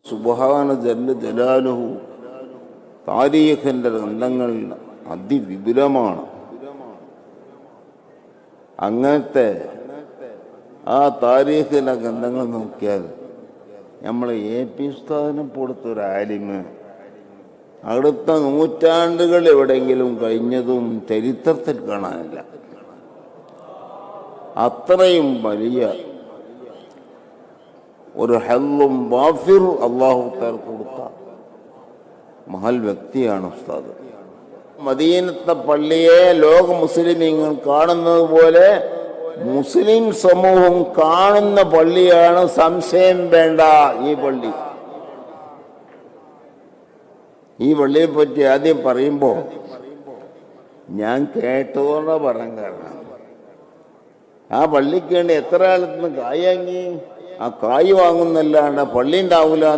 സുബ്ഹാന ജല്ല ജലാലുഹു താരീഖിൻ്റെ ഗ്രന്ഥങ്ങൾ അതിവിപുലമാണ്. അങ്ങനത്തെ ആ താരീഖിൻ്റെ ഗ്രന്ഥങ്ങൾ നോക്കിയാൽ നമ്മൾ AP ഉസ്താദിനെ പോലത്തൊരു ആലിമ് അടുത്ത നൂറ്റാണ്ടുകൾ എവിടെയെങ്കിലും കഴിഞ്ഞതും ചരിത്രത്തിൽ കാണാനില്ല. അത്രയും വലിയ ഒരു ഹല്ലും വാഫിർ അല്ലാഹു തആല കൊടുത്ത മഹൽ വ്യക്തിയാണ് ഉസ്താദ്. മദീനത്തെ പള്ളിയെ ലോക മുസ്ലിമീങ്ങൾ കാണുന്നത് പോലെ മുസ്ലിം സമൂഹം കാണുന്ന പള്ളിയാണ്, സംശയം വേണ്ട. ഈ പള്ളിയെ പറ്റി ആദ്യം പറയുമ്പോൾ ഞാൻ കേട്ടതുകൊണ്ടാ പറയാൻ കാരണം, ആ പള്ളിക്ക് വേണ്ടി എത്ര കാലത്തുനിന്ന് കായങ്ങി, ആ കായ് വാങ്ങുന്നല്ലാണ്ട് പള്ളി ഉണ്ടാവില്ല